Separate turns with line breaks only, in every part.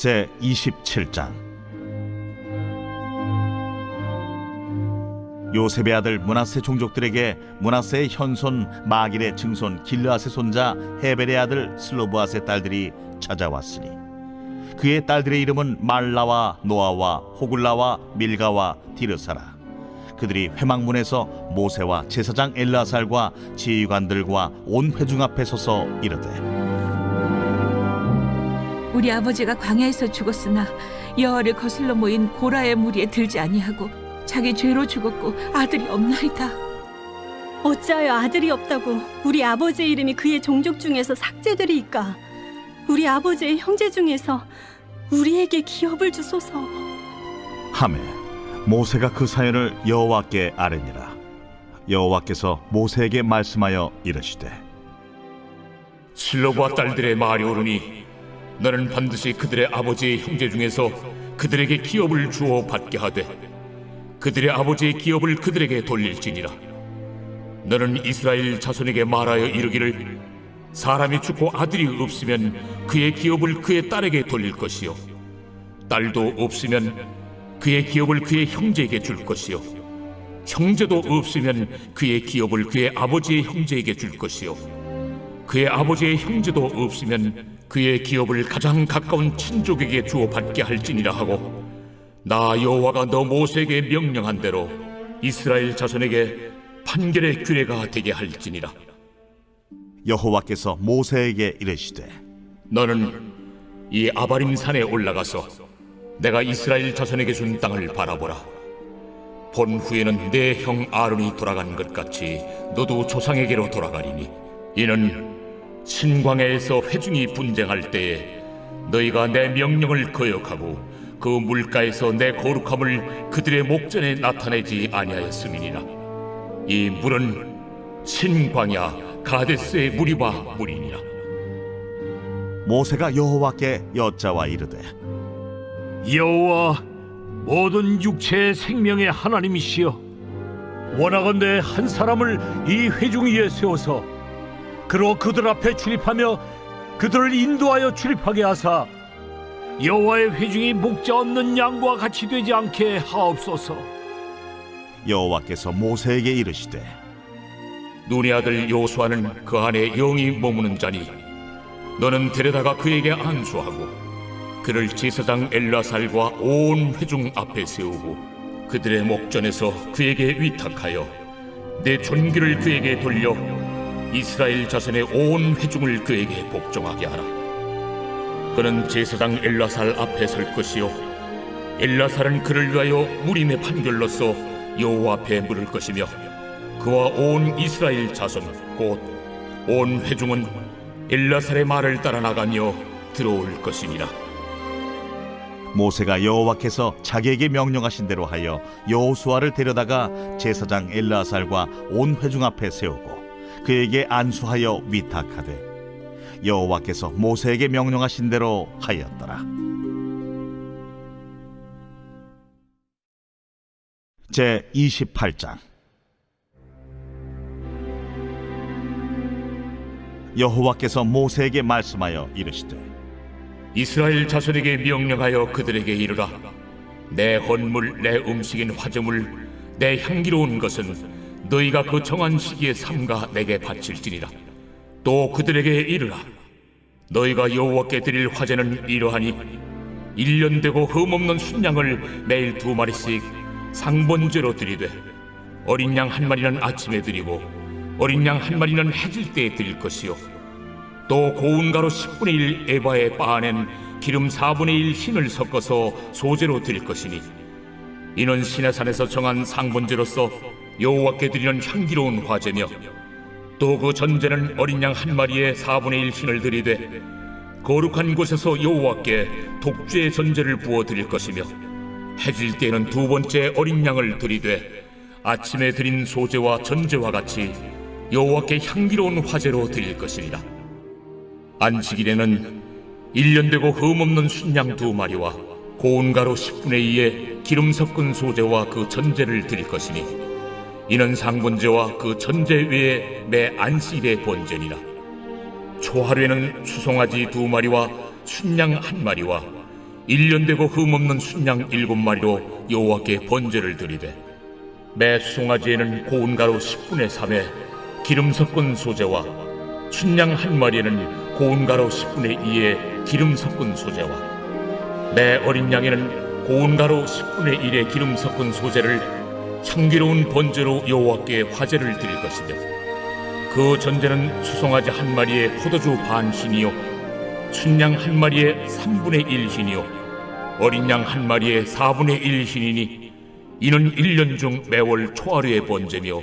제27장. 요셉의 아들 므낫세 종족들에게 므낫세의 현손 마길의 증손 길르앗의 손자 헤벨의 아들 슬로브앗의 딸들이 찾아왔으니 그의 딸들의 이름은 말라와 노아와 호글라와 밀가와 디르사라. 그들이 회막문에서 모세와 제사장 엘르아살과 지휘관들과 온 회중 앞에 서서 이르되,
우리 아버지가 광야에서 죽었으나 여호와를 거슬러 모인 고라의 무리에 들지 아니하고 자기 죄로 죽었고 아들이 없나이다.
어찌하여 아들이 없다고 우리 아버지의 이름이 그의 종족 중에서 삭제되리이까? 우리 아버지의 형제 중에서 우리에게 기업을 주소서.
하매 모세가 그 사연을 여호와께 아뢰니라. 여호와께서 모세에게 말씀하여 이르시되,
실로브와 딸들의 말이 옳으니 너는 반드시 그들의 아버지의 형제 중에서 그들에게 기업을 주어 받게 하되 그들의 아버지의 기업을 그들에게 돌릴지니라. 너는 이스라엘 자손에게 말하여 이르기를, 사람이 죽고 아들이 없으면 그의 기업을 그의 딸에게 돌릴 것이요, 딸도 없으면 그의 기업을 그의 형제에게 줄 것이요, 형제도 없으면 그의 기업을 그의 아버지의 형제에게 줄 것이요, 그의 아버지의 형제도 없으면 그의 기업을 가장 가까운 친족에게 주어 받게 할지니라 하고, 나 여호와가 너 모세에게 명령한 대로 이스라엘 자손에게 판결의 규례가 되게 할지니라.
여호와께서 모세에게 이르시되,
너는 이 아바림 산에 올라가서 내가 이스라엘 자손에게 준 땅을 바라보라. 본 후에는 내 형 아론이 돌아간 것 같이 너도 조상에게로 돌아가리니, 이는 신광야에서 회중이 분쟁할 때에 너희가 내 명령을 거역하고 그 물가에서 내 거룩함을 그들의 목전에 나타내지 아니하였음이니라. 이 물은 신광야 가데스의 물이바 물이니라.
모세가 여호와께 여짜와 이르되,
여호와 모든 육체의 생명의 하나님이시여, 원하건대 한 사람을 이 회중 위에 세워서 그로 그들 앞에 출입하며 그들을 인도하여 출입하게 하사 여호와의 회중이 목자 없는 양과 같이 되지 않게 하옵소서.
여호와께서 모세에게 이르시되,
눈의 아들 요수아는 그 안에 영이 머무는 자니 너는 데려다가 그에게 안수하고 그를 제사장 엘르아살과 온 회중 앞에 세우고 그들의 목전에서 그에게 위탁하여 내 존귀를 그에게 돌려 이스라엘 자손의 온 회중을 그에게 복종하게 하라. 그는 제사장 엘르아살 앞에 설 것이요, 엘르아살은 그를 위하여 무림의 판결로서 여호와 앞에 물을 것이며 그와 온 이스라엘 자손 곧 온 회중은 엘르아살의 말을 따라 나가며 들어올 것이니라.
모세가 여호와께서 자기에게 명령하신 대로 하여 여호수아를 데려다가 제사장 엘르아살과 온 회중 앞에 세우고 그에게 안수하여 위탁하되 여호와께서 모세에게 명령하신 대로 하였더라. 제28장. 여호와께서 모세에게 말씀하여 이르시되,
이스라엘 자손에게 명령하여 그들에게 이르라. 내 헌물 내 음식인 화제물 내 향기로운 것은 너희가 그 정한 시기에 삼가 내게 바칠지니라. 또 그들에게 이르라. 너희가 여호와께 드릴 화제는 이러하니 1년 되고 흠없는 순양을 매일 2마리씩 상번제로 드리되 어린 양 1마리는 아침에 드리고 어린 양 1마리는 해질 때에 드릴 것이요, 또 고운 가루 10분의 1 에바에 빻아낸 기름 4분의 1 흰을 섞어서 소제로 드릴 것이니, 이는 시내산에서 정한 상번제로서 여호와께 드리는 향기로운 화제며, 또 그 전제는 어린 양 1마리에 4분의 1 흰을 드리되 거룩한 곳에서 여호와께 독주의 전제를 부어 드릴 것이며, 해질 때에는 2번째 어린 양을 드리되 아침에 드린 소제와 전제와 같이 여호와께 향기로운 화제로 드릴 것이니라. 안식일에는 1년 되고 흠없는 순양 2마리와 고운 가루 10분의 2에 기름 섞은 소제와 그 전제를 드릴 것이니, 이는 상번제와 그 전제 외에 매 안식일의 번제니라. 초하루에는 수송아지 2마리와 순양 1마리와 1년 되고 흠없는 순양 7마리로 여호와께 번제를 드리되 매 수송아지에는 고운 가루 10분의 3에 기름 섞은 소재와 순양 1마리에는 고운 가루 10분의 2에 기름 섞은 소재와 매 어린 양에는 고운 가루 10분의 1에 기름 섞은 소재를 향기로운 번제로 여호와께 화제를 드릴 것이며 그 전제는 수송아지 1마리에 포도주 반 흰이요 순양 1마리에 3분의 1 흰이요 어린 양 1마리에 4분의 1 흰이니 이는 1년 중 매월 초하루의 번제며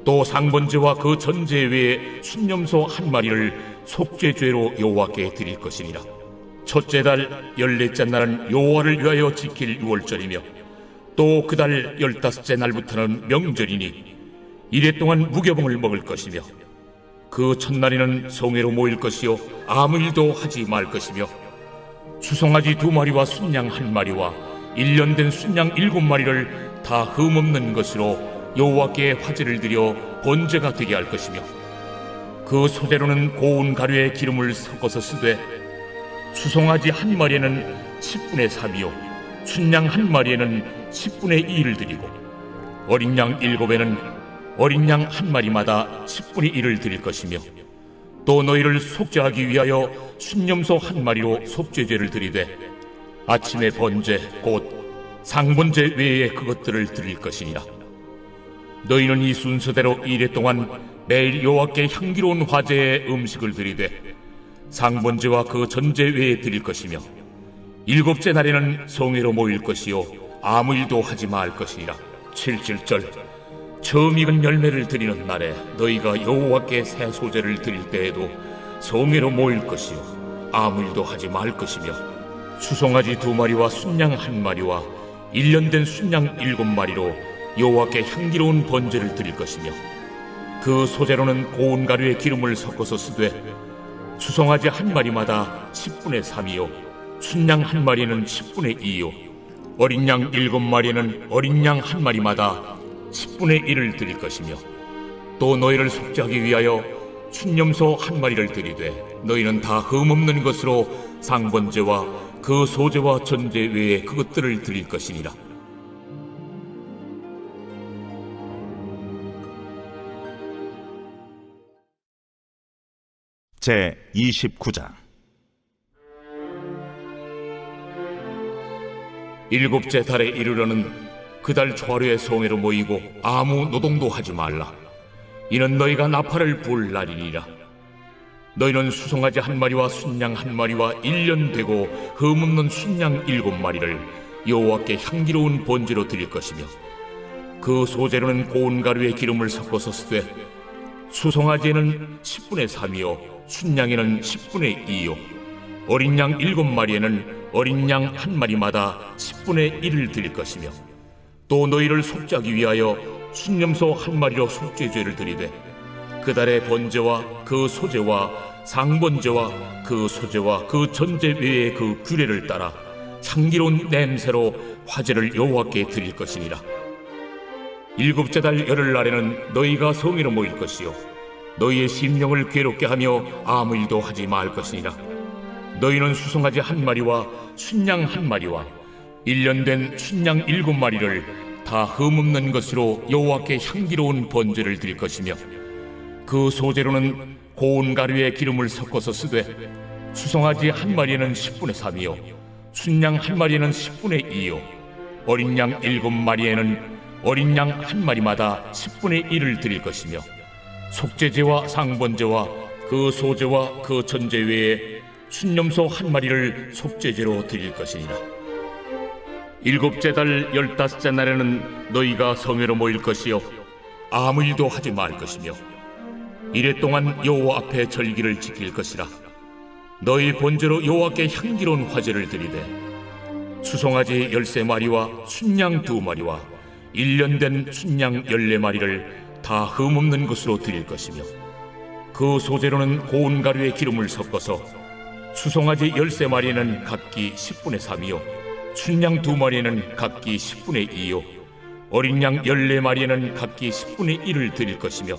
또 상번제와 그 전제 외에 순념소 1마리를 속죄죄로 여호와께 드릴 것이니라. 첫째 달 14째 날은 여호와를 위하여 지킬 유월절이며 또 그 달 15째 날부터는 명절이니 이래 동안 무교봉을 먹을 것이며 그 첫날에는 성회로 모일 것이요 아무 일도 하지 말 것이며 수송아지 2마리와 순양 1마리와 1년 된 순양 7마리를 다 흠없는 것으로 여호와께 화제를 드려 번제가 되게 할 것이며 그 소재로는 고운 가루에 기름을 섞어서 쓰되 수송아지 1마리에는 10분의 3이요 순양 1마리에는 10분의 2를 드리고 어린 양 7에는 어린 양 1마리마다 10분의 1을 드릴 것이며 또 너희를 속죄하기 위하여 순념소 1마리로 속죄제를 드리되 아침의 번제 곧 상번제 외에 그것들을 드릴 것이니라. 너희는 이 순서대로 이래 동안 매일 여호와께 향기로운 화제의 음식을 드리되 상번제와 그 전제 외에 드릴 것이며 7째 날에는 성회로 모일 것이요 아무 일도 하지 말 것이니라. 7절 처음 익은 열매를 드리는 날에 너희가 여호와께 새 소제를 드릴 때에도 성회로 모일 것이요 아무 일도 하지 말 것이며 수송아지 2마리와 순양 1마리와 1년 된 순양 7마리로 여호와께 향기로운 번제를 드릴 것이며 그 소재로는 고운 가루에 기름을 섞어서 쓰되 수송아지 1마리마다 10분의 3이요 순양 1마리는 10분의 2요 어린 양 7마리는 어린 양 1마리마다 10분의 1을 드릴 것이며 또 너희를 속죄하기 위하여 순념소 1마리를 드리되 너희는 다 흠없는 것으로 상번제와 그 소제와 전제 외에 그것들을 드릴 것이니라.
제 29장
7째 달에 이르러는 그 달 초하루에 성회로 모이고 아무 노동도 하지 말라. 이는 너희가 나팔을 불 날이니라. 너희는 수송아지 1마리와 순양 1마리와 1년 되고 흠없는 순양 7마리를 여호와께 향기로운 번제로 드릴 것이며 그 소재로는 고운 가루에 기름을 섞어서 쓰되 수송아지에는 10분의 3이요 순양에는 10분의 2요 어린 양 7마리에는 어린 양 1마리마다 10분의 1을 드릴 것이며 또 너희를 속죄하기 위하여 순념소 1마리로 속죄죄를 드리되 그 달의 번제와 그 소제와 상번제와 그 소제와 그 전제 외의 그 규례를 따라 향기로운 냄새로 화제를 여호와께 드릴 것이니라. 7째 달 열흘날에는 너희가 성회로 모일 것이요 너희의 심령을 괴롭게 하며 아무 일도 하지 말 것이니라. 너희는 수송아지 1마리와 순양 1마리와 1년 된 순양 7마리를 다 흠없는 것으로 여호와께 향기로운 번제를 드릴 것이며 그 소재로는 고운 가루에 기름을 섞어서 쓰되 수송아지 1마리에는 10분의 3이요 순양 1마리에는 10분의 2요 어린 양 7마리에는 어린 양 1마리마다 10분의 1을 드릴 것이며 속죄제와 상번제와 그 소제와 그 전제 외에 순념소 1마리를 속죄제로 드릴 것이니라. 7째 달 15째 날에는 너희가 성회로 모일 것이요 아무 일도 하지 말 것이며 이래 동안 여호와 앞에 절기를 지킬 것이라. 너희 번제로 여호와께 향기로운 화제를 드리되 수송아지 13마리와 순양 2마리와 1년 된 순양 14마리를 다 흠없는 것으로 드릴 것이며 그 소재로는 고운 가루에 기름을 섞어서 수송아지 13마리에는 각기 10분의 3이요 순양 2마리에는 각기 10분의 2요 어린 양 14마리에는 각기 10분의 1을 드릴 것이며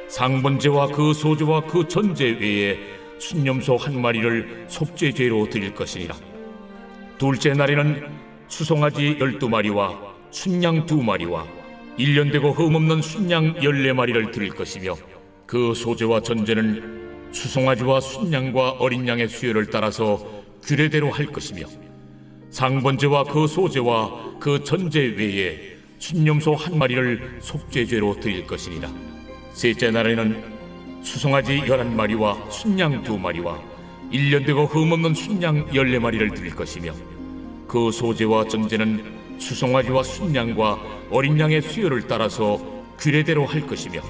상번제와 그 소제와 그 전제 외에 순념소 1마리를 속죄죄로 드릴 것이니라. 둘째 날에는 수송아지 12마리와 순양 2마리와 1년 되고 흠없는 순양 14마리를 드릴 것이며, 그 소재와 전제는 수송아지와 순양과 어린 양의 수요를 따라서 규례대로 할 것이며, 상번제와 그 소재와 그 전제 외에 순념소 1마리를 속죄죄로 드릴 것이니라. 셋째 날에는 수송아지 11마리와 순양 2마리와 1년 되고 흠없는 순양 14마리를 드릴 것이며, 그 소재와 전제는 수송아지와 순양과 어린 양의 수요를 따라서 규례대로 할 것이며,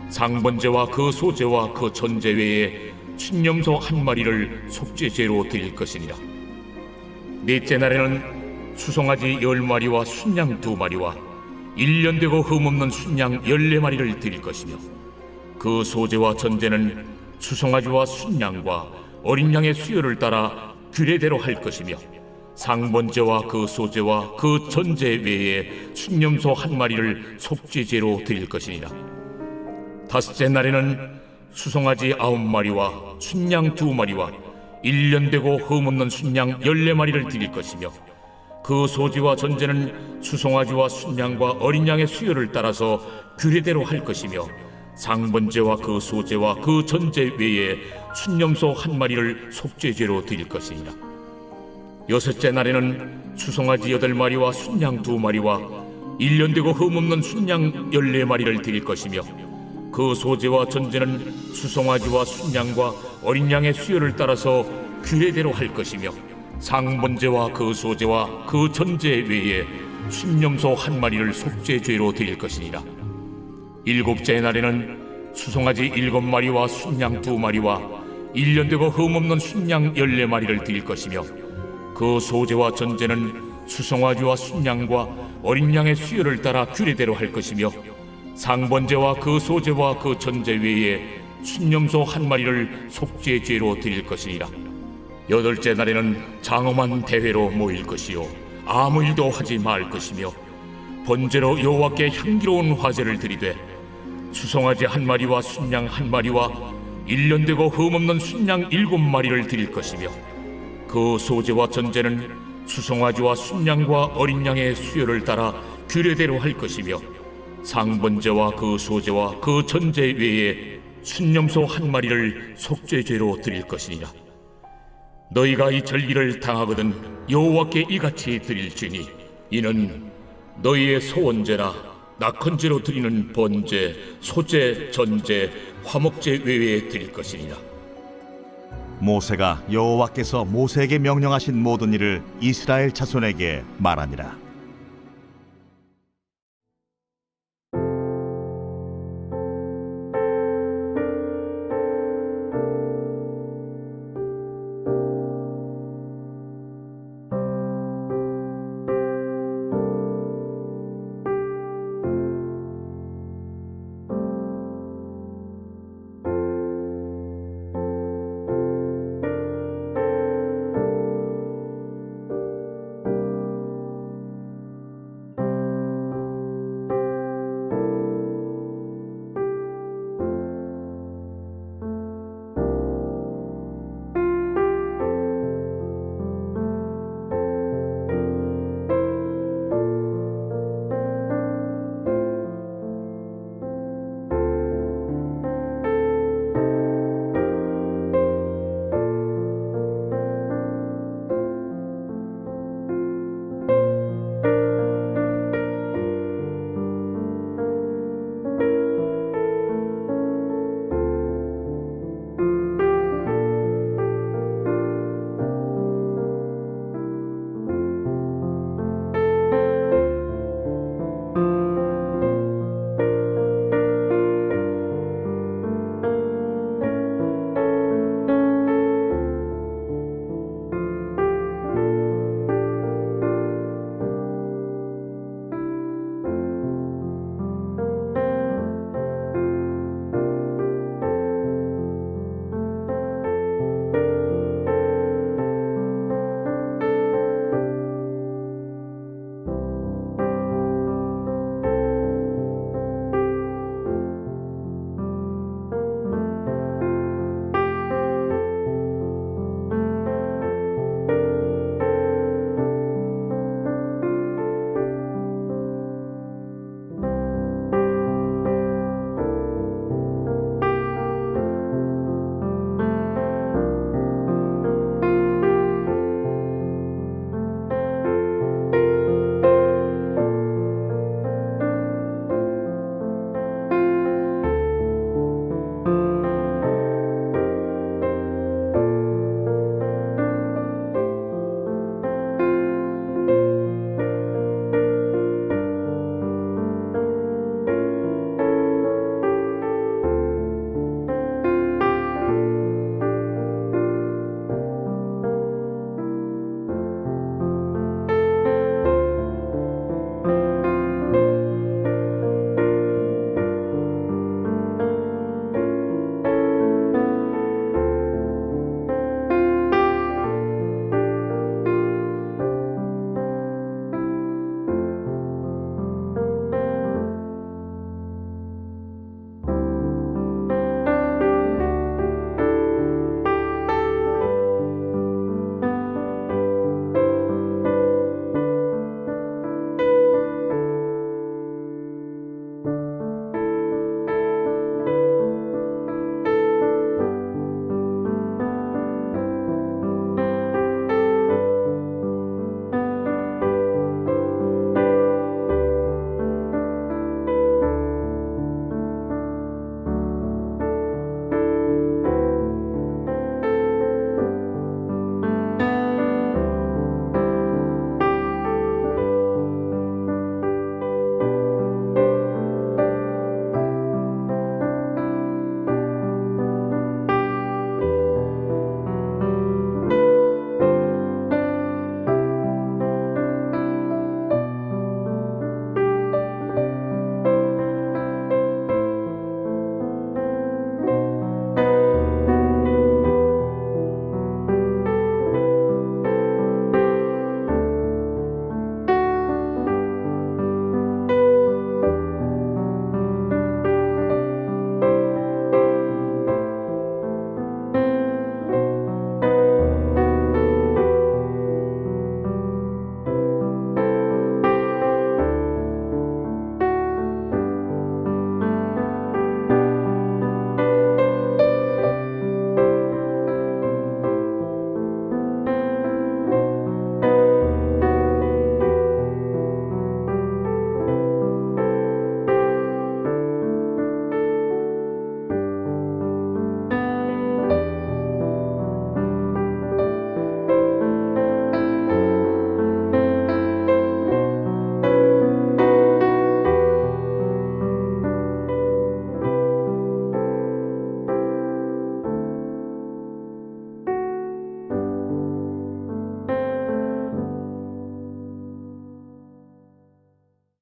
상번제와 그 소재와 그 전제 외에 순념소 1마리를 속죄죄로 드릴 것이니라. 넷째 날에는 수송아지 10마리와 순양 2마리와 1년 되고 흠없는 순양 14마리를 드릴 것이며, 그 소재와 전제는 수송아지와 순양과 어린 양의 수요를 따라 규례대로 할 것이며, 상번제와 그 소재와 그 전제 외에 순념소 1마리를 속죄죄로 드릴 것이니라. 다섯째 날에는 수송아지 9마리와 순양 2마리와 1년 되고 흠없는 순양 14마리를 드릴 것이며, 그 소재와 전제는 수송아지와 순양과 어린 양의 수요를 따라서 규례대로 할 것이며, 상번제와 그 소재와 그 전제 외에 순념소 1마리를 속죄죄로 드릴 것이니라. 여섯째 날에는 수송아지 8마리와 순양 2마리와 1년 되고 흠없는 순양 14마리를 드릴 것이며, 그 소재와 전제는 수송아지와 순양과 어린 양의 수요를 따라서 규례대로 할 것이며, 상번제와 그 소재와 그 전제 외에 순념소 1마리를 속죄죄로 드릴 것이니라. 일곱째 날에는 수송아지 7마리와 순양 2마리와 1년 되고 흠없는 순양 14마리를 드릴 것이며, 그 소재와 전제는 수송아지와 순양과 어린 양의 수요를 따라 규례대로 할 것이며, 상번제와 그 소재와 그 전제 외에 순념소 1마리를 속죄죄로 드릴 것이니라. 여덟째 날에는 장엄한 대회로 모일 것이요 아무 일도 하지 말 것이며, 번제로 여호와께 향기로운 화제를 드리되 수송아지 1마리와 순양 1마리와 1년 되고 흠없는 순양 7마리를 드릴 것이며, 그 소재와 전제는 수송아지와 순양과 어린 양의 수요를 따라 규례대로 할 것이며, 상번제와 그 소재와 그 전제 외에 순념소 1마리를 속죄죄로 드릴 것이니라. 너희가 이 절기를 당하거든 여호와께 이같이 드릴지니, 이는 너희의 소원제나 낙헌제로 드리는 번제, 소제, 전제, 화목제 외에 드릴 것이니라.
모세가 여호와께서 모세에게 명령하신 모든 일을 이스라엘 자손에게 말하니라.